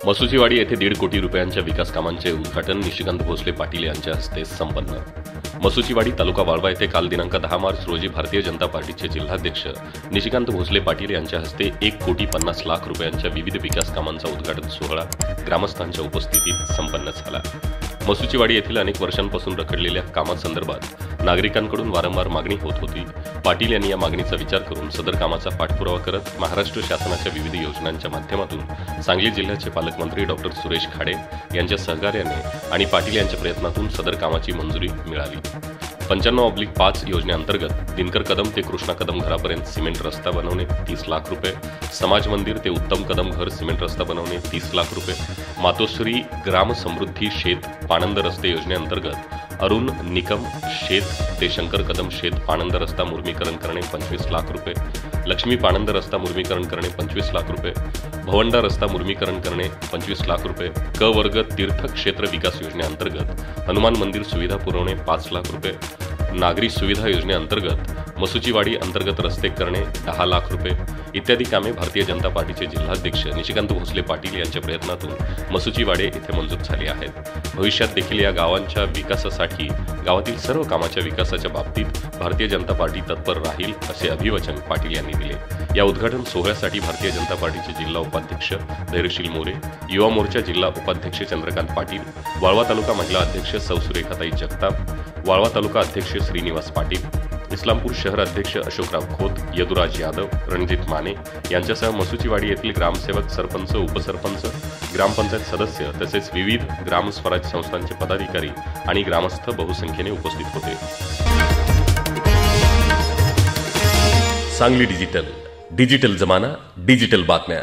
मसुचीवाडी येथे 1.5 कोटी रुपयांच्या विकास कामांचे उद्घाटन निशिकांत भोसले पाटील यांच्या हस्ते संपन्न। मसुचीवाडी तालुका वाळवा येथे काल दिनांक 10 मार्च रोजी भारतीय जनता पार्टीचे जिल्हाध्यक्ष निशिकांत भोसले पाटील यांच्या हस्ते 1,50,00,000 रुपयांच्या विविध विकास कामांचा उद्घाटन सोहळा ग्रामस्थांच्या उपस्थितीत संपन्न झाला। मसुचीवाडी येथील अनेक वर्षांपासून रखडलेल्या कामांसंदर्भात नागरिकांकडून वारंवार मागणी होत होती। पाटील यांनी या मागणीचा विचार करून सदर कामाचा पाठपुरावा करत महाराष्ट्र शासनाच्या विविध योजनांच्या माध्यमातून सांगली जिल्ह्याचे पालकमंत्री डॉ. सुरेश खाडे यांच्या सहकार्याने आणि पाटील यांच्या प्रयत्नातून सदर कामाची मंजुरी मिळाली। 95/5 योजनेअंतर्गत दिनकर कदम ते कृष्णा कदम घरापर्यंत सिमेंट रस्ता बनवणे 30 लाख रुपये, समाज मंदिर ते उत्तम कदम घर सिमेंट रस्ता बनवणे 30 लाख रुपये, मातोश्री ग्राम समृद्धी शेत पाणंद रस्ते योजनेअंतर्गत अरुण निकम शेत ते शंकर कदम शेत पाणंद रस्ता मुर्मीकरण करणे 25 लाख रुपये, लक्ष्मी पाणंद रस्ता मुर्मीकरण करणे 25 लाख रुपये, भवंडा रस्ता मुर्मीकरण करणे 25 लाख रुपये, क वर्ग तीर्थ क्षेत्र विकास योजनेअंतर्गत हनुमान मंदिर सुविधा पुरवणे 5 लाख रुपये, नागरी सुविधा योजनेअंतर्गत मसुचीवाडी अंतर्गत रस्ते करणे 10 लाख रुपये इत्यादी कामे भारतीय जनता पार्टीचे जिल्हाध्यक्ष निशिकांत भोसले पाटील यांच्या प्रयत्नातून मसुचीवाडी येथे मंजूर झाली आहेत। भविष्यात देखील या गावांच्या विकासासाठी गावातील सर्व कामाच्या विकासाच्या बाबतीत भारतीय जनता पार्टी तत्पर राहील असे अभिवचन पाटील यांनी दिले। या उद्घाटन सोहळ्यासाठी भारतीय जनता पार्टीचे जिल्हा उपाध्यक्ष धैर्यशील मोरे, युवा मोर्चा जिल्हा उपाध्यक्ष चंद्रकांत पाटील, वाळवा तालुका महिला अध्यक्ष सौ सुरेखाताई जगताप, वाळवा तालुका अध्यक्ष श्रीनिवास पाटील, इस्लामपूर शहर अध्यक्ष अशोकराव खोत, यदुराज यादव, रणजित माने यांच्यासह मसुचीवाडी येथील ग्रामसेवक, सरपंच, उपसरपंच, ग्रामपंचायत सदस्य तसेच विविध ग्रामस्वराज्य संस्थांचे पदाधिकारी आणि ग्रामस्थ बहुसंख्येने उपस्थित होते। सांगली डिजिटल जमाना, डिजिटल बातम्या।